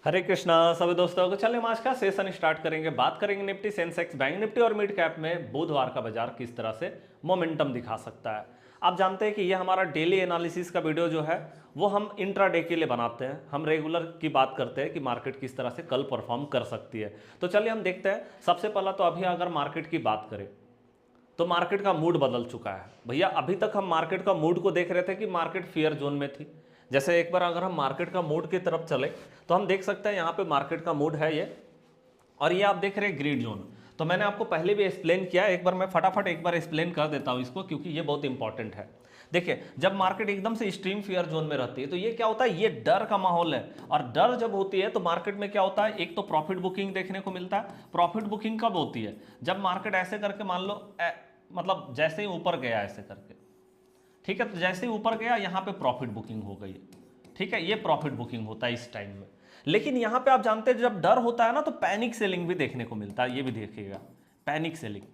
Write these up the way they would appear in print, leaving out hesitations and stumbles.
हरे कृष्णा सभी दोस्तों को। चलिए हम आज का सेशन स्टार्ट करेंगे। बात करेंगे निफ्टी, सेंसेक्स, बैंक निफ्टी और मिड कैप में बुधवार का बाजार किस तरह से मोमेंटम दिखा सकता है। आप जानते हैं कि ये हमारा डेली एनालिसिस का वीडियो जो है वो हम इंट्राडे के लिए बनाते हैं। हम रेगुलर की बात करते हैं कि मार्केट किस तरह से कल परफॉर्म कर सकती है। तो चलिए हम देखते हैं। सबसे पहला तो अभी अगर मार्केट की बात करें तो मार्केट का मूड बदल चुका है भैया। अभी तक हम मार्केट का मूड को देख रहे थे कि मार्केट फियर जोन में थी। जैसे एक बार अगर हम मार्केट का मूड की तरफ चले तो हम देख सकते हैं यहाँ पे मार्केट का मूड है ये, और ये आप देख रहे हैं ग्रीड जोन। तो मैंने आपको पहले भी एक्सप्लेन किया, एक बार मैं फटाफट एक बार एक्सप्लेन कर देता हूँ इसको, क्योंकि ये बहुत इंपॉर्टेंट है। देखिए, जब मार्केट एकदम से एक्सट्रीम फियर जोन में रहती है तो ये क्या होता है, ये डर का माहौल है। और डर जब होती है तो मार्केट में क्या होता है, एक तो प्रॉफिट बुकिंग देखने को मिलता है। प्रॉफिट बुकिंग कब होती है, जब मार्केट ऐसे करके मान लो मतलब जैसे ही ऊपर गया ऐसे करके, ठीक है, तो जैसे ही ऊपर गया यहाँ पे प्रॉफिट बुकिंग हो गई, ठीक है, ये प्रॉफिट बुकिंग होता है इस टाइम में। लेकिन यहाँ पे आप जानते हैं जब डर होता है ना तो पैनिक सेलिंग भी देखने को मिलता है। ये भी देखिएगा, panic selling.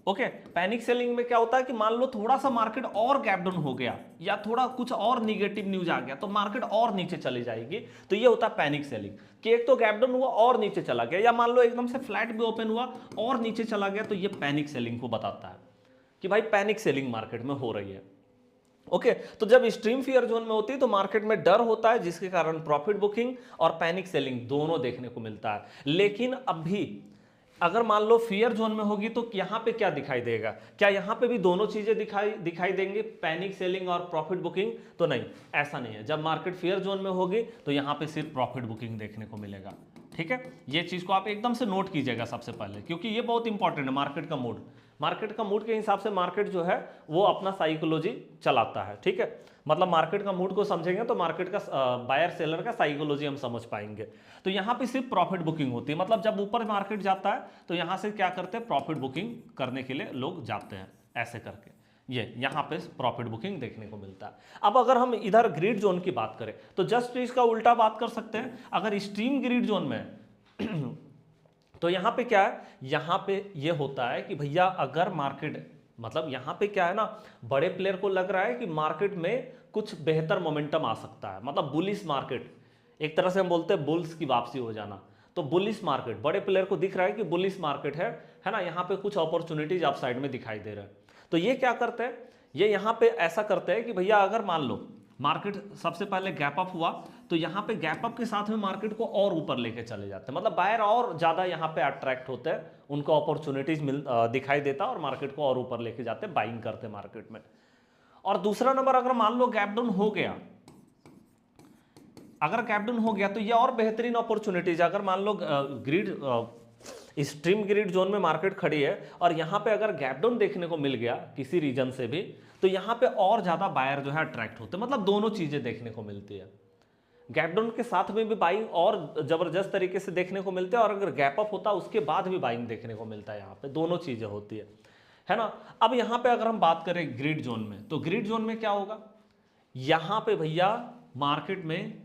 Okay, panic selling में क्या होता है कि मान लो थोड़ा सा मार्केट और गैप डाउन हो गया या थोड़ा कुछ और निगेटिव न्यूज आ गया तो मार्केट और नीचे चली जाएगी, तो ये होता है पैनिक सेलिंग। कि एक तो गैप डाउन हुआ और नीचे चला गया, या मान लो एकदम से फ्लैट भी ओपन हुआ और नीचे चला गया, तो ये पैनिक सेलिंग को बताता है कि भाई पैनिक सेलिंग मार्केट में हो रही है। ओके, तो जब एक्सट्रीम फियर जोन में होती है तो मार्केट में डर होता है, जिसके कारण प्रॉफिट बुकिंग और पैनिक सेलिंग दोनों देखने को मिलता है। लेकिन अभी अगर मान लो फियर जोन में होगी तो यहां पे क्या दिखाई देगा, क्या यहां पे भी दोनों चीजें दिखाई देंगी, पैनिक सेलिंग और प्रॉफिट बुकिंग? तो नहीं, ऐसा नहीं है। जब मार्केट फियर जोन में होगी तो यहां पे सिर्फ प्रॉफिट बुकिंग देखने को मिलेगा। ठीक है, ये चीज को आप एकदम से नोट कीजिएगा सबसे पहले, क्योंकि ये बहुत इंपॉर्टेंट है। मार्केट का मूड, मार्केट का मूड के हिसाब से मार्केट जो है वो अपना साइकोलॉजी चलाता है। ठीक है, मतलब मार्केट का मूड को समझेंगे तो मार्केट का बायर सेलर का साइकोलॉजी हम समझ पाएंगे। तो यहाँ पे सिर्फ प्रॉफिट बुकिंग होती है, मतलब जब ऊपर मार्केट जाता है तो यहाँ से क्या करते हैं, प्रॉफिट बुकिंग करने के लिए लोग जाते हैं ऐसे करके। ये यहाँ पे प्रॉफिट बुकिंग देखने को मिलता है। अब अगर हम इधर ग्रीड जोन की बात करें तो जस्ट इसका उल्टा बात कर सकते हैं। अगर स्ट्रीम ग्रीड जोन में तो यहां पे क्या है, यहां पे ये होता है कि भैया अगर मार्केट, मतलब यहां पे क्या है ना, बड़े प्लेयर को लग रहा है कि मार्केट में कुछ बेहतर मोमेंटम आ सकता है, मतलब बुलिश मार्केट, एक तरह से हम बोलते हैं बुल्स की वापसी हो जाना। तो बुलिश मार्केट, बड़े प्लेयर को दिख रहा है कि बुलिश मार्केट है ना, यहां पे कुछ अपॉर्चुनिटीज आप साइड में दिखाई दे रहे हैं। तो ये क्या करते हैं, ये यहां पे ऐसा करते हैं कि भैया अगर मान लो मार्केट सबसे पहले गैप अप हुआ तो यहां पे गैप अप के साथ में मार्केट को और ऊपर लेके चले जाते हैं, मतलब बायर और ज्यादा यहां पे अट्रैक्ट होते हैं, उनको अपॉर्चुनिटीज दिखाई देता है और मार्केट को और ऊपर लेके जाते हैं, बाइंग करते हैं मार्केट में। और दूसरा नंबर, अगर मान लो गैप डाउन हो गया, अगर गैप डाउन हो गया तो ये और बेहतरीन अपॉर्चुनिटीज, अगर मान लो ग्रिड स्ट्रीम ग्रिड जोन में मार्केट खड़ी है और यहां पे अगर गैप डाउन देखने को मिल गया किसी रीजन से भी, तो यहां पे और ज्यादा बायर जो है अट्रैक्ट होते हैं, मतलब दोनों चीजें देखने को मिलती है। गैप डाउन के साथ में भी बाइंग और जबरदस्त तरीके से देखने को मिलते हैं, और अगर गैप अप होता है उसके बाद भी बाइंग देखने को मिलता है। यहाँ पे दोनों चीजें होती है ना। अब यहाँ पे अगर हम बात करें ग्रिड जोन में, तो ग्रिड जोन में क्या होगा, यहां पे भैया मार्केट में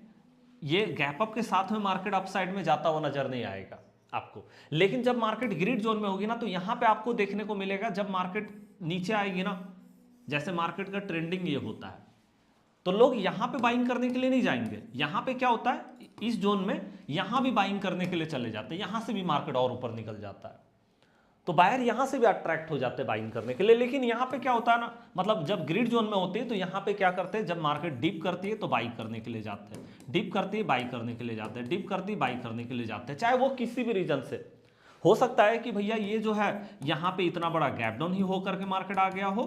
ये गैप अप के साथ में मार्केट अपसाइड में जाता हुआ नजर नहीं आएगा आपको। लेकिन जब मार्केट ग्रिड जोन में होगी ना तो यहां पे आपको देखने को मिलेगा, जब मार्केट नीचे आएगी ना, जैसे मार्केट का ट्रेंडिंग ये होता है, तो लोग यहां पे बाइंग करने के लिए नहीं जाएंगे। यहां पे क्या होता है, इस जोन में यहां भी बाइंग करने के लिए चले जाते हैं, यहां से भी मार्केट और ऊपर निकल जाता है, तो बायर यहां से भी अट्रैक्ट हो जाते हैं बाइंग करने के लिए। लेकिन यहां पे क्या होता है ना, मतलब जब ग्रिड जोन में होती है तो यहां पे क्या करते हैं, जब मार्केट डिप करती है तो बाई करने के लिए जाते हैं, डिप करती है बाई करने के लिए जाते हैं, डिप करती है बाई करने के लिए जाते हैं, चाहे वो किसी भी रीजन से हो सकता है कि भैया ये जो है यहां पे इतना बड़ा गैप डाउन ही हो करके मार्केट आ गया हो,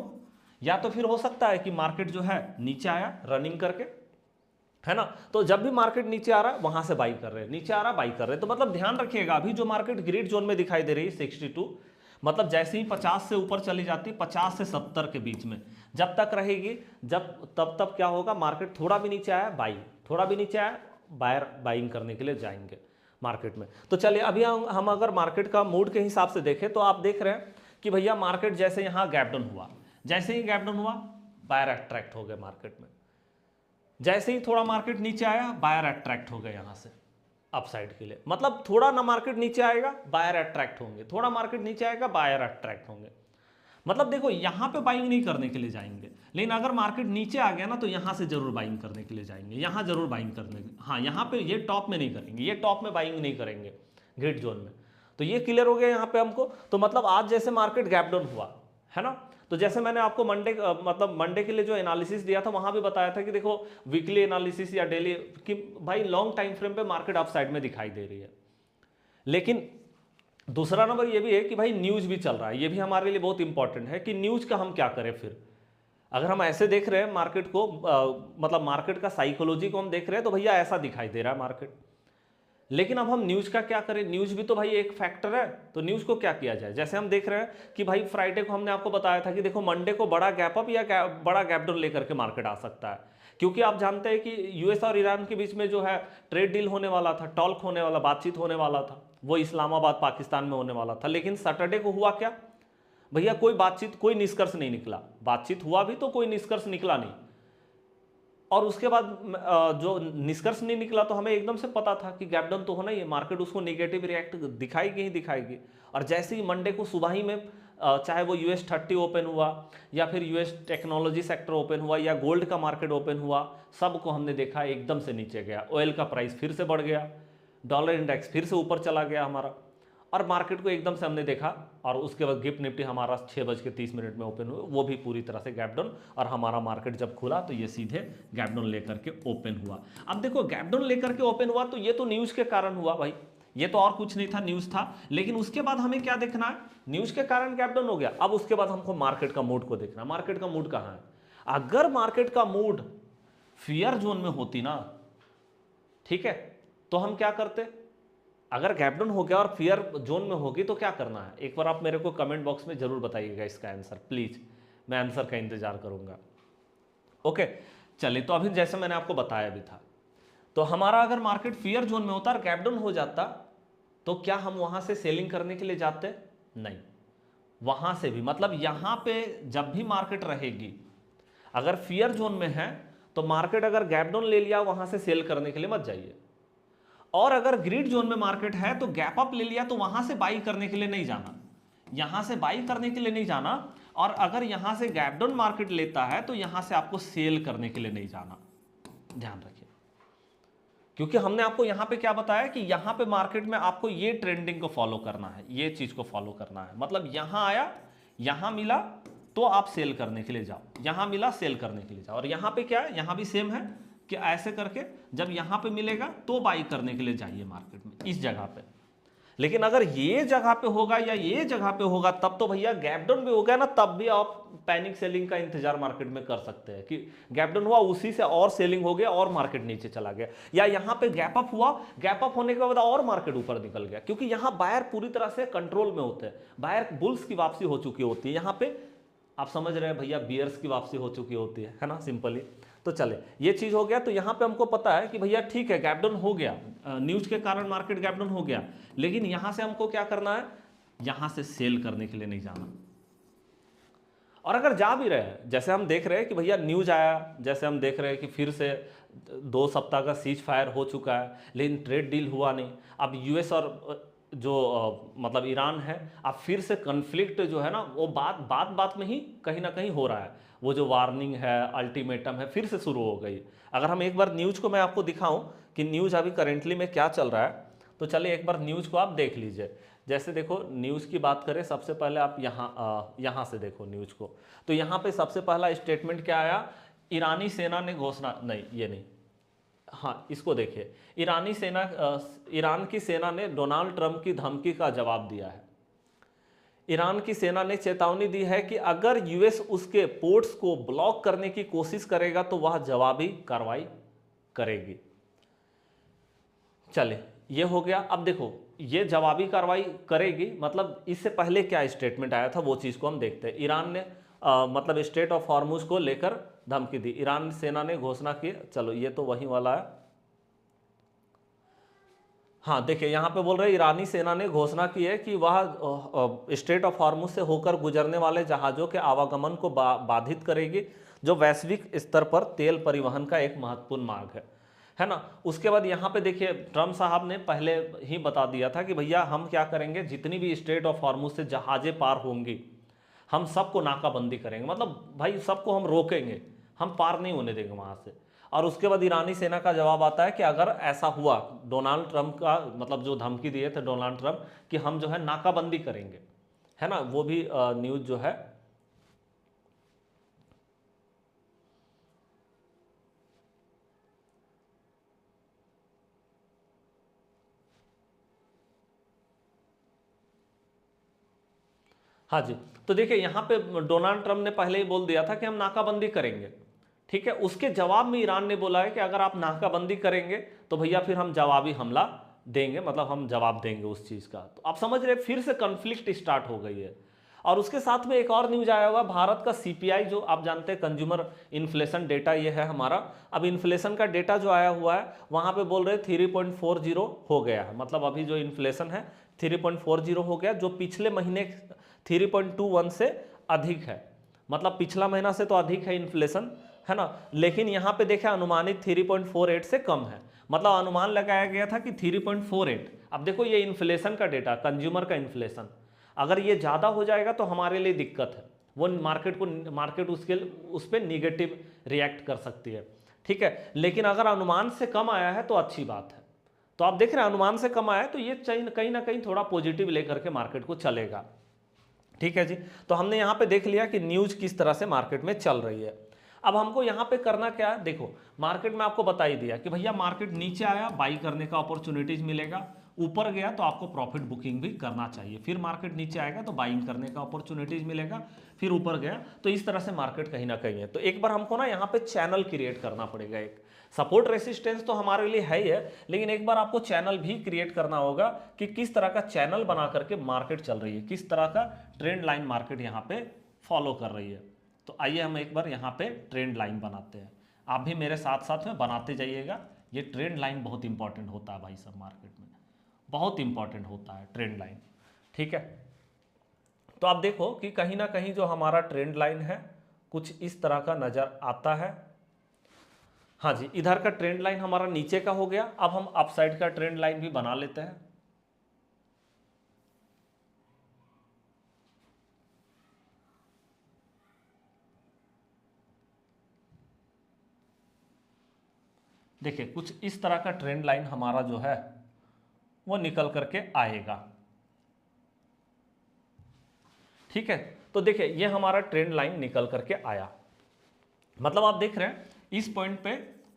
या तो फिर हो सकता है कि मार्केट जो है नीचे आया रनिंग करके, है ना। तो जब भी मार्केट नीचे आ रहा है वहां से बाई कर रहे हैं, नीचे आ रहा है बाई कर रहे हैं। तो मतलब ध्यान रखिएगा, अभी जो मार्केट ग्रिड जोन में दिखाई दे रही है 62, मतलब जैसे ही 50 से ऊपर चली जाती है, 50 से 70 के बीच में जब तक रहेगी, जब तब क्या होगा, मार्केट थोड़ा भी नीचे आया बाई, थोड़ा भी नीचे आया बायर, बाइंग करने के लिए जाएंगे मार्केट में। तो चलिए अभी हम अगर मार्केट का मूड के हिसाब से देखें तो आप देख रहे हैं कि भैया मार्केट जैसे यहां गैप डाउन हुआ, जैसे ही गैप डाउन हुआ बायर अट्रैक्ट हो गए मार्केट में, जैसे ही थोड़ा मार्केट नीचे आया बायर अट्रैक्ट हो गए यहां से अपसाइड के लिए, मतलब थोड़ा ना मार्केट नीचे आएगा बायर अट्रैक्ट होंगे, थोड़ा मार्केट नीचे आएगा बायर अट्रैक्ट होंगे। मतलब देखो यहाँ पे बाइंग नहीं करने के लिए जाएंगे, लेकिन अगर मार्केट नीचे आ गया ना तो यहाँ से जरूर बाइंग करने के लिए जाएंगे, यहाँ जरूर बाइंग करने के, हाँ यहाँ पे ये टॉप में नहीं करेंगे, ये टॉप में बाइंग नहीं करेंगे ग्रिड जोन में। तो ये क्लियर हो गया यहाँ पे हमको। तो मतलब आज जैसे मार्केट गैप डाउन हुआ है ना, तो जैसे मैंने आपको मंडे के लिए जो एनालिसिस दिया था वहां भी बताया था कि देखो वीकली एनालिसिस या डेली कि भाई लॉन्ग टाइम फ्रेम पे मार्केट अप साइड में दिखाई दे रही है। लेकिन दूसरा नंबर ये भी है कि भाई न्यूज भी चल रहा है, ये भी हमारे लिए बहुत इंपॉर्टेंट है कि न्यूज का हम क्या करें फिर। अगर हम ऐसे देख रहे हैं मार्केट को, मतलब मार्केट का साइकोलॉजी को हम देख रहे हैं तो भैया ऐसा दिखाई दे रहा है मार्केट। लेकिन अब हम न्यूज का क्या करें, न्यूज भी तो भाई एक फैक्टर है, तो न्यूज को क्या किया जाए। जैसे हम देख रहे हैं कि भाई फ्राइडे को हमने आपको बताया था कि देखो मंडे को बड़ा गैप अप या बड़ा गैप डाउन लेकर के मार्केट आ सकता है, क्योंकि आप जानते हैं कि यूएस और ईरान के बीच में जो है ट्रेड डील होने वाला था, टॉल्क होने वाला, बातचीत होने वाला था, वो इस्लामाबाद पाकिस्तान में होने वाला था। लेकिन सैटरडे को हुआ क्या भैया, कोई बातचीत, कोई निष्कर्ष नहीं निकला। बातचीत हुआ भी तो कोई निष्कर्ष निकला नहीं, और उसके बाद जो निष्कर्ष नहीं निकला तो हमें एकदम से पता था कि गैप डाउन तो होना ही है, मार्केट उसको नेगेटिव रिएक्ट दिखाएगी ही दिखाएगी। और जैसे ही मंडे को सुबह ही में चाहे वो US30 ओपन हुआ या फिर US टेक्नोलॉजी सेक्टर ओपन हुआ या गोल्ड का मार्केट ओपन हुआ, सबको हमने देखा एकदम से नीचे गया। ऑयल का प्राइस फिर से बढ़ गया, डॉलर इंडेक्स फिर से ऊपर चला गया हमारा, और मार्केट को एकदम से हमने देखा। और उसके बाद गिफ्ट निफ्टी हमारा 6:30 में ओपन हुआ, वो भी पूरी तरह से गैप डाउन, और हमारा मार्केट जब खुला तो ये सीधे गैप डाउन लेकर के ओपन हुआ। अब देखो गैप डाउन लेकर के ओपन हुआ तो ये तो न्यूज़ के कारण हुआ भाई, ये तो और कुछ नहीं था, न्यूज़ था। लेकिन उसके बाद हमें क्या देखना है, न्यूज़ के कारण गैप डाउन हो गया, अब उसके बाद हमको मार्केट का मूड को देखना। मार्केट का मूड कहाँ है, अगर मार्केट का मूड फियर जोन में होती ना, ठीक है, तो हम क्या करते। अगर गैप डाउन हो गया और फियर जोन में होगी तो क्या करना है, एक बार आप मेरे को कमेंट बॉक्स में जरूर बताइएगा इसका आंसर प्लीज, मैं आंसर का इंतजार करूंगा। ओके चलिए, तो अभी जैसे मैंने आपको बताया भी था, तो हमारा अगर मार्केट फियर जोन में होता और गैप डाउन हो जाता तो क्या हम वहां से सेलिंग करने के लिए जाते, नहीं। वहां से भी मतलब यहां पे जब भी मार्केट रहेगी, अगर फियर जोन में है तो मार्केट अगर गैप डाउन ले लिया वहां से सेल करने के लिए मत जाइए। और अगर ग्रिड जोन में मार्केट है तो गैप अप ले लिया तो वहां से बाई करने के लिए नहीं जाना, यहां से बाई करने के लिए नहीं जाना। और अगर यहां से गैप डाउन मार्केट लेता है तो यहां से आपको सेल करने के लिए नहीं जाना, ध्यान रखिए। क्योंकि हमने आपको यहां पे क्या बताया कि यहां पे मार्केट में आपको ये ट्रेंडिंग को फॉलो करना है, ये चीज को फॉलो करना है। मतलब यहां आया, यहां मिला तो आप सेल करने के लिए जाओ, यहां मिला सेल करने के लिए जाओ। और यहां पे क्या है, यहां भी सेम है कि ऐसे करके जब यहां पे मिलेगा तो बाई करने के लिए जाइए मार्केट में इस जगह पे। लेकिन अगर ये जगह पे होगा या ये जगह पे होगा तब तो भैया गैप डाउन भी हो गया ना, तब भी आप पैनिक सेलिंग का इंतजार मार्केट में कर सकते हैं कि गैप डाउन हुआ उसी से और सेलिंग हो गया और मार्केट नीचे चला गया, या यहां पे गैप अप हुआ, गैप अप होने के बाद और मार्केट ऊपर निकल गया। क्योंकि यहां बायर पूरी तरह से कंट्रोल में होते हैं, बायर बुल्स की वापसी हो चुकी होती है, यहां पे आप समझ रहे हैं भैया बियर्स की वापसी हो चुकी होती है ना, सिंपली। तो चले ये चीज हो गया, तो यहां पे हमको पता है कि भैया ठीक है गैप डाउन हो गया, न्यूज के कारण मार्केट गैप डाउन हो गया, लेकिन यहां से हमको क्या करना है, यहां से सेल करने के लिए नहीं जाना। और अगर जा भी रहे हैं, जैसे हम देख रहे हैं कि भैया न्यूज आया, जैसे हम देख रहे हैं कि फिर से 2 सप्ताह का सीज फायर हो चुका है लेकिन ट्रेड डील हुआ नहीं। अब यूएस और जो मतलब ईरान है, अब फिर से कन्फ्लिक्ट जो है ना वो बात में ही कहीं ना कहीं हो रहा है, वो जो वार्निंग है, अल्टीमेटम है, फिर से शुरू हो गई। अगर हम एक बार न्यूज़ को मैं आपको दिखाऊं कि न्यूज़ अभी करेंटली में क्या चल रहा है, तो चलिए एक बार न्यूज़ को आप देख लीजिए। जैसे देखो न्यूज़ की बात करें, सबसे पहले आप यहाँ से देखो न्यूज़ को, तो यहाँ पे सबसे पहला स्टेटमेंट क्या आया, ईरानी सेना ने घोषणा, नहीं ये नहीं, हाँ इसको देखिए, ईरान की सेना ने डोनाल्ड ट्रंप की धमकी का जवाब दिया है। ईरान की सेना ने चेतावनी दी है कि अगर यूएस उसके पोर्ट्स को ब्लॉक करने की कोशिश करेगा तो वह जवाबी कार्रवाई करेगी। चले ये हो गया। अब देखो ये जवाबी कार्रवाई करेगी, मतलब इससे पहले क्या स्टेटमेंट आया था वो चीज को हम देखते हैं। ईरान ने मतलब स्ट्रेट ऑफ हॉर्मुज को लेकर धमकी दी, ईरान सेना ने घोषणा की, चलो ये तो वही वाला है। हाँ देखिए यहाँ पे बोल रहे ईरानी सेना ने घोषणा की है कि वह स्ट्रेट ऑफ हॉर्मुज से होकर गुजरने वाले जहाज़ों के आवागमन को बाधित करेगी, जो वैश्विक स्तर पर तेल परिवहन का एक महत्वपूर्ण मार्ग है ना। उसके बाद यहाँ पे देखिए ट्रम्प साहब ने पहले ही बता दिया था कि भैया हम क्या करेंगे, जितनी भी स्ट्रेट ऑफ हॉर्मुज से जहाज़ें पार होंगी हम सबको नाकाबंदी करेंगे, मतलब भाई सबको हम रोकेंगे, हम पार नहीं होने देंगे वहां से। और उसके बाद ईरानी सेना का जवाब आता है कि अगर ऐसा हुआ, डोनाल्ड ट्रंप का मतलब जो धमकी दिए थे डोनाल्ड ट्रंप कि हम जो है नाकाबंदी करेंगे, है ना, वो भी न्यूज जो है हाँ जी। तो देखिए यहाँ पे डोनाल्ड ट्रंप ने पहले ही बोल दिया था कि हम नाकाबंदी करेंगे, ठीक है। उसके जवाब में ईरान ने बोला है कि अगर आप नाकाबंदी करेंगे तो भैया फिर हम जवाबी हमला देंगे, मतलब हम जवाब देंगे उस चीज़ का। तो आप समझ रहे फिर से कन्फ्लिक्ट स्टार्ट हो गई है। और उसके साथ में एक और न्यूज आया हुआ, भारत का सीपीआई जो आप जानते हैं कंज्यूमर इन्फ्लेशन डेटा ये है हमारा। अब इन्फ्लेशन का डेटा जो आया हुआ है वहाँ पे बोल रहे 3.40 हो गया है, मतलब अभी जो इन्फ्लेशन है 3.40 हो गया, जो पिछले महीने 3.21 से अधिक है, मतलब पिछला महीना से तो अधिक है इन्फ्लेशन, है ना। लेकिन यहाँ पे देखा अनुमानित 3.48 से कम है, मतलब अनुमान लगाया गया था कि 3.48। अब देखो ये इन्फ्लेशन का डेटा, कंज्यूमर का इन्फ्लेशन, अगर ये ज़्यादा हो जाएगा तो हमारे लिए दिक्कत है, वो मार्केट उस पर निगेटिव रिएक्ट कर सकती है, ठीक है। लेकिन अगर अनुमान से कम आया है तो अच्छी बात है। तो आप देख रहे हैं अनुमान से कम आया है तो ये कहीं ना कहीं थोड़ा पॉजिटिव लेकर के मार्केट को चलेगा, ठीक है जी। तो हमने यहाँ पे देख लिया कि न्यूज किस तरह से मार्केट में चल रही है। अब हमको यहाँ पे करना क्या है, देखो मार्केट में आपको बता ही दिया कि भैया मार्केट नीचे आया बाई करने का अपॉर्चुनिटीज मिलेगा, ऊपर गया तो आपको प्रॉफिट बुकिंग भी करना चाहिए, फिर मार्केट नीचे आएगा तो बाइंग करने का अपॉर्चुनिटीज मिलेगा, फिर ऊपर गया तो इस तरह से मार्केट कहीं ना कहीं है। तो एक बार हमको ना यहाँ पे चैनल क्रिएट करना पड़ेगा, एक सपोर्ट रेसिस्टेंस तो हमारे लिए है ही है, लेकिन एक बार आपको चैनल भी क्रिएट करना होगा कि किस तरह का चैनल बना करके मार्केट चल रही है, किस तरह का ट्रेंड लाइन मार्केट यहाँ पे फॉलो कर रही है। तो आइए हम एक बार यहाँ पे ट्रेंड लाइन बनाते हैं, आप भी मेरे साथ साथ में बनाते जाइएगा। ये ट्रेंड लाइन बहुत इंपॉर्टेंट होता है भाई सब, मार्केट में बहुत इंपॉर्टेंट होता है ट्रेंड लाइन, ठीक है। तो आप देखो कि कहीं ना कहीं जो हमारा ट्रेंड लाइन है कुछ इस तरह का नजर आता है। हाँ जी, इधर का ट्रेंड लाइन हमारा नीचे का हो गया। अब हम अपसाइड का ट्रेंड लाइन भी बना लेते हैं। देखिए कुछ इस तरह का ट्रेंड लाइन हमारा जो है वो निकल करके आएगा, ठीक है। तो देखिए ये हमारा ट्रेंड लाइन निकल करके आया, मतलब आप देख रहे हैं इस पॉइंट पे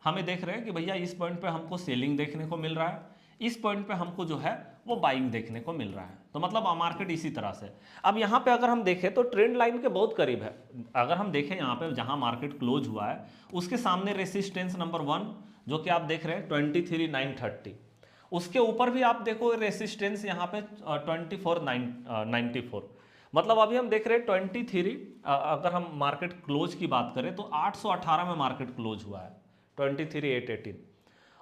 हमें देख रहे हैं कि भैया इस पॉइंट पे हमको सेलिंग देखने को मिल रहा है, इस पॉइंट पे हमको जो है वो बाइंग देखने को मिल रहा है। तो मतलब मार्केट इसी तरह से। अब यहाँ पे अगर हम देखें तो ट्रेंड लाइन के बहुत करीब है। अगर हम देखें यहाँ पे जहाँ मार्केट क्लोज हुआ है उसके सामने रेसिस्टेंस नंबर 1 जो कि आप देख रहे हैं 23,930, उसके ऊपर भी आप देखो रेसिस्टेंस यहाँ पे 24,994, मतलब अभी हम देख रहे हैं 23। अगर हम मार्केट क्लोज की बात करें तो 818 में मार्केट क्लोज हुआ है, 23,818।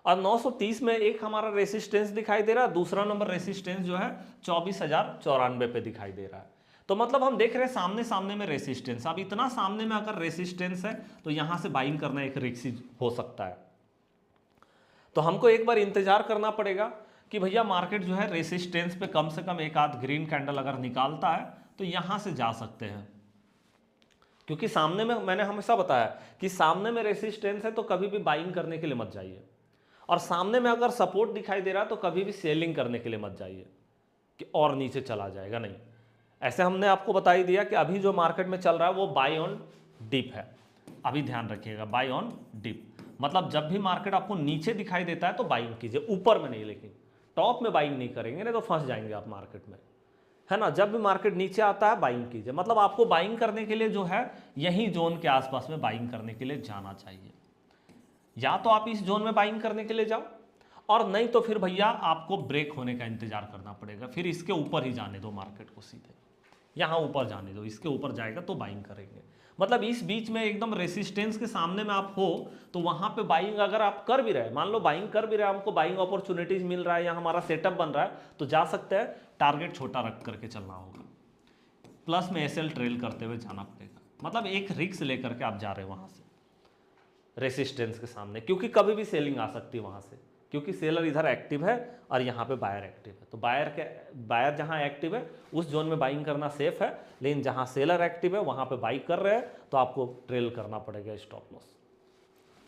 और 930 में एक हमारा रेसिस्टेंस दिखाई दे रहा है, दूसरा नंबर रेसिस्टेंस जो है 24,094 पे दिखाई दे रहा है। तो मतलब हम देख रहे हैं सामने सामने में रेसिस्टेंस। अब इतना सामने में अगर रेसिस्टेंस है तो यहां से बाइंग करना एक रिस्की हो सकता है। तो हमको एक बार इंतजार करना पड़ेगा कि भैया मार्केट जो है रेसिस्टेंस पे कम से कम एक आध ग्रीन कैंडल अगर निकालता है तो यहां से जा सकते हैं, क्योंकि सामने में मैंने हमेशा बताया कि सामने में रेसिस्टेंस है तो कभी भी बाइंग करने के लिए मत जाइए, और सामने में अगर सपोर्ट दिखाई दे रहा है तो कभी भी सेलिंग करने के लिए मत जाइए कि और नीचे चला जाएगा, नहीं। ऐसे हमने आपको बता ही दिया कि अभी जो मार्केट में चल रहा है वो बाय ऑन डिप है, अभी ध्यान रखिएगा, बाय ऑन डिप। मतलब जब भी मार्केट आपको नीचे दिखाई देता है तो बाइंग कीजिए, ऊपर में नहीं, लेकिन टॉप में बाइंग नहीं करेंगे, नहीं तो फंस जाएंगे आप मार्केट में, है ना। जब भी मार्केट नीचे आता है बाइंग कीजिए, मतलब आपको बाइंग करने के लिए जो है यही जोन के आसपास में बाइंग करने के लिए जाना चाहिए। या तो आप इस जोन में बाइंग करने के लिए जाओ, और नहीं तो फिर भैया आपको ब्रेक होने का इंतजार करना पड़ेगा, फिर इसके ऊपर ही जाने दो मार्केट को, सीधे यहाँ ऊपर जाने दो, इसके ऊपर जाएगा तो बाइंग करेंगे। मतलब इस बीच में एकदम रेसिस्टेंस के सामने में आप हो तो वहां पे बाइंग अगर आप कर भी रहे, मान लो बाइंग कर भी रहे, हमको बाइंग अपॉर्चुनिटीज मिल रहा है या हमारा सेटअप बन रहा है तो जा सकते हैं। टारगेट छोटा रख करके चलना होगा, प्लस में एसएल ट्रेल करते हुए जाना पड़ेगा, मतलब एक रिस्क लेकर के आप जा रहे हो वहां से रेसिस्टेंस के सामने, क्योंकि कभी भी सेलिंग आ सकती है वहां से, क्योंकि सेलर इधर एक्टिव है और यहाँ पे बायर एक्टिव है। तो बायर जहाँ एक्टिव है उस जोन में बाइंग करना सेफ है, लेकिन जहाँ सेलर एक्टिव है वहाँ पे बाई कर रहे हैं तो आपको ट्रेल करना पड़ेगा स्टॉप लॉस।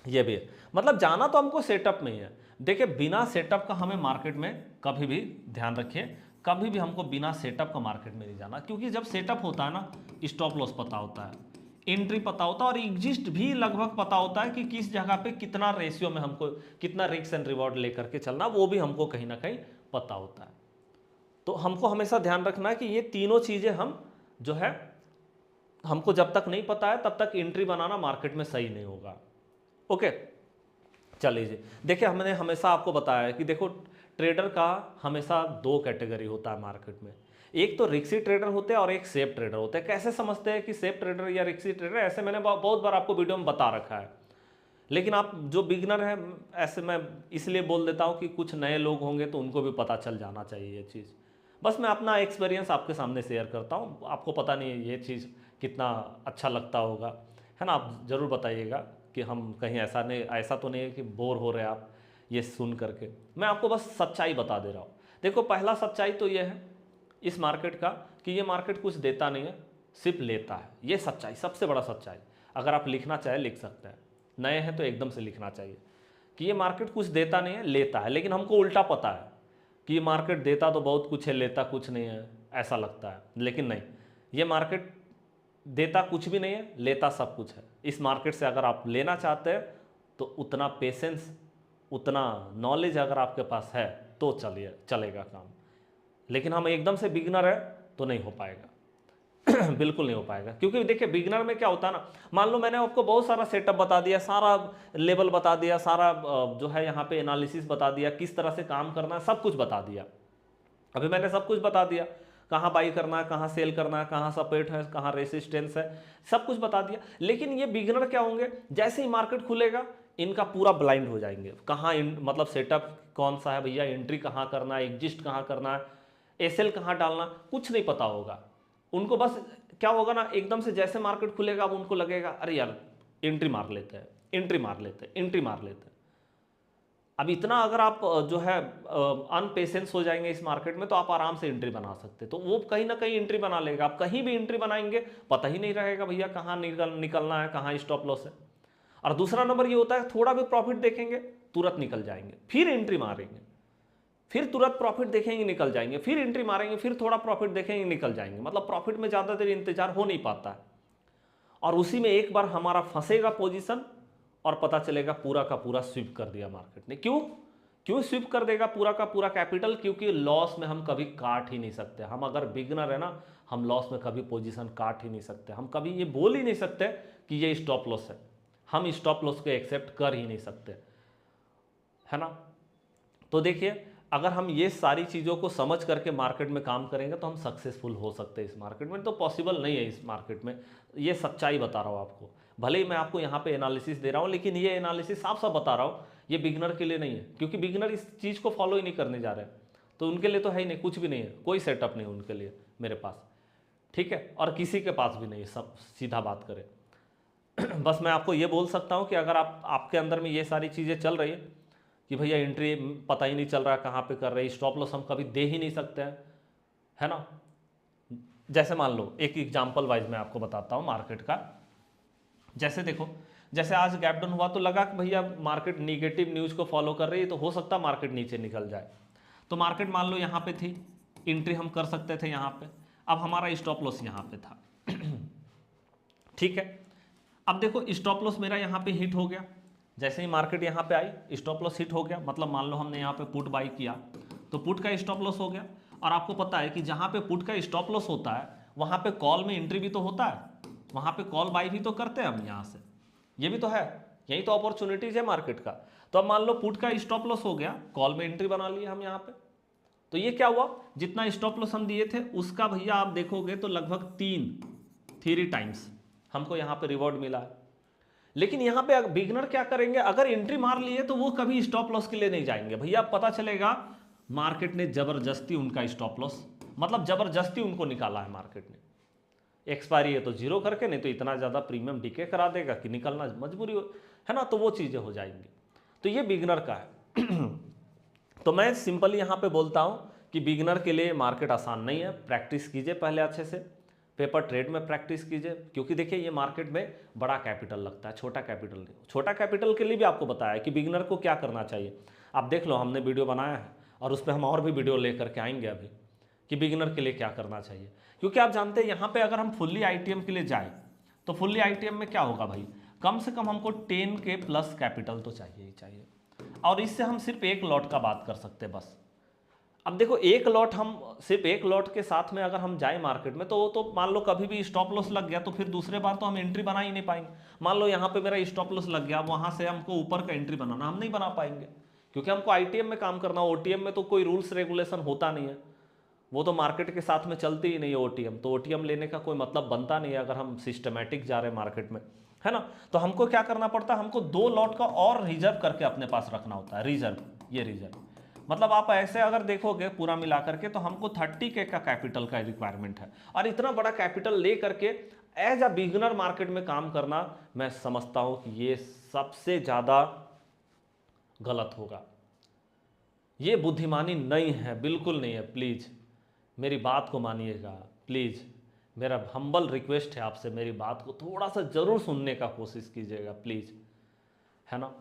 ये भी है, मतलब जाना तो हमको सेटअप में ही है। देखिए बिना सेटअप का हमें मार्केट में कभी भी, ध्यान रखिए, कभी भी हमको बिना सेटअप का मार्केट में नहीं जाना, क्योंकि जब सेटअप होता है ना, स्टॉप लॉस पता होता है, एंट्री पता होता है और एग्जिस्ट भी लगभग पता होता है कि किस जगह पे कितना रेशियो में हमको कितना रिस्क एंड रिवॉर्ड लेकर के चलना, वो भी हमको कहीं ना कहीं पता होता है। तो हमको हमेशा ध्यान रखना है कि ये तीनों चीज़ें हम जो है हमको जब तक नहीं पता है तब तक एंट्री बनाना मार्केट में सही नहीं होगा। ओके, चलिए जी, देखिए हमने हमेशा आपको बताया है कि देखो ट्रेडर का हमेशा दो कैटेगरी होता है मार्केट में, एक तो रिक्सी ट्रेडर होते हैं और एक सेफ ट्रेडर होते हैं। कैसे समझते हैं कि सेफ ट्रेडर या रिक्सी ट्रेडर, ऐसे मैंने बहुत बार आपको वीडियो में बता रखा है, लेकिन आप जो बिगनर हैं ऐसे मैं इसलिए बोल देता हूं कि कुछ नए लोग होंगे तो उनको भी पता चल जाना चाहिए ये चीज़। बस मैं अपना एक्सपीरियंस आपके सामने शेयर करता हूं, आपको पता नहीं है ये चीज़ कितना अच्छा लगता होगा, है ना। आप ज़रूर बताइएगा कि हम कहीं ऐसा तो नहीं है कि बोर हो रहे आप ये सुन करके। मैं आपको बस सच्चाई बता दे रहा हूँ। देखो पहला सच्चाई तो ये है इस मार्केट का कि ये मार्केट कुछ देता नहीं है, सिर्फ लेता है। ये सच्चाई, सबसे बड़ा सच्चाई। अगर आप लिखना चाहे लिख सकते हैं, नए हैं तो एकदम से लिखना चाहिए कि ये मार्केट कुछ देता नहीं है, लेता है। लेकिन हमको उल्टा पता है कि ये मार्केट देता तो बहुत कुछ है, लेता कुछ नहीं है, ऐसा लगता है। लेकिन नहीं, ये मार्केट देता कुछ भी नहीं है, लेता सब कुछ है। इस मार्केट से अगर आप लेना चाहते हैं तो उतना पेशेंस, उतना नॉलेज अगर आपके पास है तो चलेगा काम। लेकिन हम एकदम से बिगनर है तो नहीं हो पाएगा बिल्कुल नहीं हो पाएगा। क्योंकि देखिए बिगनर में क्या होता है ना, मान लो मैंने आपको बहुत सारा सेटअप बता दिया, सारा लेवल बता दिया, सारा जो है यहाँ पे एनालिसिस बता दिया, किस तरह से काम करना है, सब कुछ बता दिया। अभी मैंने सब कुछ बता दिया, कहाँ बाई करना है, कहाँ सेल करना है, कहाँ सपोर्ट है, कहाँ रेसिस्टेंस है, सब कुछ बता दिया। लेकिन ये बिगनर क्या होंगे, जैसे ही मार्केट खुलेगा इनका पूरा ब्लाइंड हो जाएंगे। कहाँ मतलब सेटअप कौन सा है भैया, एंट्री कहाँ करना है, एग्जिस्ट कहाँ करना है, एसएल कहाँ डालना, कुछ नहीं पता होगा उनको। बस क्या होगा ना, एकदम से जैसे मार्केट खुलेगा अब उनको लगेगा अरे यार एंट्री मार लेते हैं, एंट्री मार लेते हैं, एंट्री मार लेते हैं। अब इतना अगर आप जो है अनपेशेंस हो जाएंगे इस मार्केट में तो आप आराम से एंट्री बना सकते। तो वो कहीं ना कहीं एंट्री बना लेगा, आप कहीं भी एंट्री बनाएंगे पता ही नहीं रहेगा भैया कहाँ निकलना है, कहाँ स्टॉप लॉस है। और दूसरा नंबर ये होता है थोड़ा भी प्रॉफिट देखेंगे तुरंत निकल जाएंगे, फिर एंट्री मारेंगे, फिर तुरंत प्रॉफिट देखेंगे निकल जाएंगे, फिर एंट्री मारेंगे, फिर थोड़ा प्रॉफिट देखेंगे निकल जाएंगे। मतलब प्रॉफिट में ज़्यादा देर इंतजार हो नहीं पाता है। और उसी में एक बार हमारा फंसेगा पोजीशन और पता चलेगा पूरा का पूरा स्विप कर दिया मार्केट ने। क्यों स्विप कर देगा पूरा का पूरा कैपिटल? क्योंकि लॉस में हम कभी काट ही नहीं सकते। हम अगर बिगनर है ना, हम लॉस में कभी पोजीशन काट ही नहीं सकते। हम कभी ये बोल ही नहीं सकते कि ये स्टॉप लॉस है। हम स्टॉप लॉस को एक्सेप्ट कर ही नहीं सकते, है ना। तो देखिए अगर हम ये सारी चीज़ों को समझ करके मार्केट में काम करेंगे तो हम सक्सेसफुल हो सकते हैं इस मार्केट में। तो पॉसिबल नहीं है इस मार्केट में, ये सच्चाई बता रहा हूँ आपको। भले ही मैं आपको यहाँ पे एनालिसिस दे रहा हूँ, लेकिन ये एनालिसिस साफ साफ बता रहा हूँ ये बिगनर के लिए नहीं है, क्योंकि बिगनर इस चीज़ को फॉलो ही नहीं करने जा रहे हैं। तो उनके लिए तो है ही नहीं, कुछ भी नहीं है, कोई सेटअप नहीं उनके लिए मेरे पास, ठीक है। और किसी के पास भी नहीं, सब सीधा बात करें बस मैं आपको ये बोल सकता हूँ कि अगर आपके अंदर में ये सारी चीज़ें चल रही है कि भैया एंट्री पता ही नहीं चल रहा है कहाँ पे कर रहे हैं, स्टॉप लॉस हम कभी दे ही नहीं सकते हैं, है ना। जैसे मान लो एक एग्जांपल वाइज मैं आपको बताता हूँ मार्केट का। जैसे देखो, जैसे आज गैप डाउन हुआ तो लगा कि भैया मार्केट निगेटिव न्यूज़ को फॉलो कर रही है तो हो सकता है मार्केट नीचे निकल जाए। तो मार्केट मान लो यहाँ पे थी, एंट्री हम कर सकते थे यहाँ पे, अब हमारा स्टॉप लॉस यहाँ पे था ठीक है। अब देखो स्टॉप लॉस मेरा यहाँ पे हिट हो गया, जैसे ही मार्केट यहाँ पे आई स्टॉप लॉस हिट हो गया। मतलब मान लो हमने यहाँ पे पुट बाई किया तो पुट का स्टॉप लॉस हो गया। और आपको पता है कि जहाँ पे पुट का स्टॉप लॉस होता है वहाँ पे कॉल में एंट्री भी तो होता है, वहाँ पे कॉल बाई भी तो करते हैं हम यहाँ से, ये भी तो है, यही तो अपॉर्चुनिटीज है मार्केट का। तो अब मान लो पुट का स्टॉप लॉस हो गया, कॉल में एंट्री बना लिया हम यहाँ पे, तो ये क्या हुआ, जितना स्टॉप लॉस हम दिए थे उसका भैया आप देखोगे तो लगभग 3 टाइम्स हमको यहाँ पे रिवॉर्ड मिला है। लेकिन यहाँ पे बिगनर क्या करेंगे, अगर एंट्री मार लिए तो वो कभी स्टॉप लॉस के लिए नहीं जाएंगे भैया। पता चलेगा मार्केट ने जबरदस्ती उनका स्टॉप लॉस, मतलब जबरदस्ती उनको निकाला है मार्केट ने। एक्सपायरी है तो जीरो करके, नहीं तो इतना ज़्यादा प्रीमियम डीके करा देगा कि निकलना मजबूरी है ना, तो वो चीज़ें हो जाएंगी। तो ये बिगनर का है तो मैं सिंपली यहाँ पे बोलता हूँ कि बिगिनर के लिए मार्केट आसान नहीं है। प्रैक्टिस कीजिए पहले अच्छे से, पेपर ट्रेड में प्रैक्टिस कीजिए, क्योंकि देखिए ये मार्केट में बड़ा कैपिटल लगता है, छोटा कैपिटल नहीं। छोटा कैपिटल के लिए भी आपको बताया है कि बिगिनर को क्या करना चाहिए। आप देख लो, हमने वीडियो बनाया है और उस पर हम और भी वीडियो लेकर के आएंगे अभी कि बिगिनर के लिए क्या करना चाहिए। क्योंकि आप जानते हैं यहाँ पे अगर हम फुल्ली आईटीएम के लिए जाए तो फुल्ली आईटीएम में क्या होगा भाई, कम से कम हमको 10 के प्लस कैपिटल तो चाहिए ही चाहिए, और इससे हम सिर्फ एक लॉट का बात कर सकते हैं बस। अब देखो एक लॉट, हम सिर्फ एक लॉट के साथ में अगर हम जाए मार्केट में तो मान लो कभी भी स्टॉप लॉस लग गया तो फिर दूसरे बार तो हम एंट्री बना ही नहीं पाएंगे। मान लो यहाँ पे मेरा स्टॉप लॉस लग गया, वहां से हमको ऊपर का एंट्री बनाना, हम नहीं बना पाएंगे, क्योंकि हमको आईटीएम में काम करना। ओटीएम में तो कोई रूल्स रेगुलेशन होता नहीं है, वो तो मार्केट के साथ में चलती ही नहीं है ओटीएम, तो ओटीएम लेने का कोई मतलब बनता नहीं है अगर हम सिस्टमैटिक जा रहे हैं मार्केट में, है ना। तो हमको क्या करना पड़ता है, हमको 2 लॉट का और रिजर्व करके अपने पास रखना होता है। रिजर्व, ये रिजर्व मतलब आप ऐसे अगर देखोगे पूरा मिला करके तो हमको 30K का कैपिटल का रिक्वायरमेंट है, और इतना बड़ा कैपिटल ले करके एज अ बिगिनर मार्केट में काम करना, मैं समझता हूं कि ये सबसे ज्यादा गलत होगा। ये बुद्धिमानी नहीं है, बिल्कुल नहीं है। प्लीज मेरी बात को मानिएगा, प्लीज मेरा हम्बल रिक्वेस्ट है आपसे, मेरी बात को थोड़ा सा जरूर सुनने का कोशिश कीजिएगा प्लीज, है ना।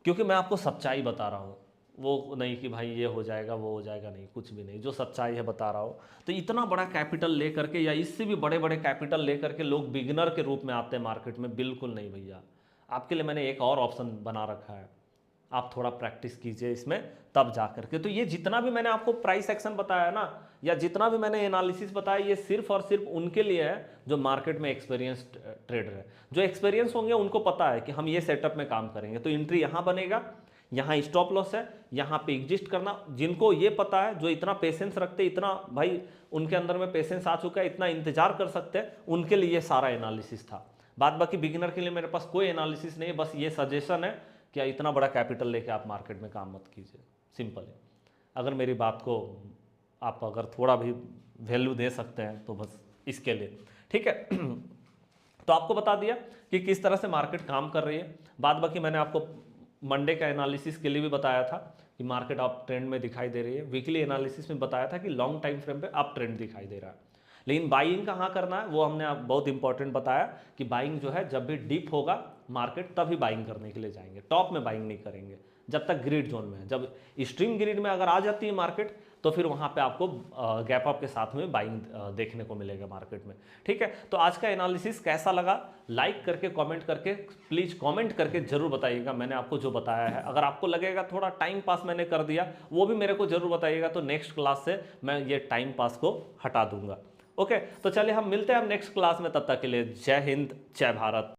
क्योंकि मैं आपको सच्चाई बता रहा हूँ, वो नहीं कि भाई ये हो जाएगा वो हो जाएगा, नहीं, कुछ भी नहीं, जो सच्चाई है बता रहा हूँ। तो इतना बड़ा कैपिटल लेकर के या इससे भी बड़े बड़े कैपिटल लेकर के लोग बिगिनर के रूप में आते हैं मार्केट में, बिल्कुल नहीं भैया। आपके लिए मैंने एक और ऑप्शन बना रखा है, आप थोड़ा प्रैक्टिस कीजिए इसमें तब जा करके। तो ये जितना भी मैंने आपको प्राइस एक्शन बताया ना, या जितना भी मैंने एनालिसिस बताया, ये सिर्फ और सिर्फ उनके लिए है जो मार्केट में एक्सपीरियंस ट्रेडर है। जो एक्सपीरियंस होंगे उनको पता है कि हम ये सेटअप में काम करेंगे, तो एंट्री यहाँ बनेगा, यहाँ स्टॉप लॉस है, यहाँ पे एग्जिस्ट करना। जिनको ये पता है, जो इतना पेशेंस रखते, इतना भाई उनके अंदर में पेशेंस आ चुका है, इतना इंतजार कर सकते हैं, उनके लिए ये सारा एनालिसिस था। बाद बाकी बिगिनर के लिए मेरे पास कोई एनालिसिस नहीं है, बस ये सजेशन है कि इतना बड़ा कैपिटल लेके आप मार्केट में काम मत कीजिए, सिंपल है। अगर मेरी बात को आप अगर थोड़ा भी वैल्यू दे सकते हैं तो बस इसके लिए, ठीक है। तो आपको बता दिया कि किस तरह से मार्केट काम कर रही है। बाद बाकी मैंने आपको मंडे का एनालिसिस के लिए भी बताया था कि मार्केट अप ट्रेंड में दिखाई दे रही है। वीकली एनालिसिस में बताया था कि लॉन्ग टाइम फ्रेम पे अप ट्रेंड दिखाई दे रहा है। लेकिन बाइंग कहाँ करना है वो हमने बहुत इंपॉर्टेंट बताया कि बाइंग जो है जब भी डिप होगा मार्केट तभी बाइंग करने के लिए जाएंगे, टॉप में बाइंग नहीं करेंगे जब तक ग्रिड जोन में है। जब स्ट्रीम ग्रिड में अगर आ जाती है मार्केट तो फिर वहाँ पे आपको गैप अप के साथ में बाइंग देखने को मिलेगा मार्केट में, ठीक है। तो आज का एनालिसिस कैसा लगा, लाइक करके कमेंट करके प्लीज कमेंट करके जरूर बताइएगा मैंने आपको जो बताया है। अगर आपको लगेगा थोड़ा टाइम पास मैंने कर दिया वो भी मेरे को जरूर बताइएगा, तो नेक्स्ट क्लास से मैं ये टाइम पास को हटा दूंगा। ओके, तो चलिए हम मिलते हैं अब नेक्स्ट क्लास में, तब तक के लिए जय हिंद जय भारत।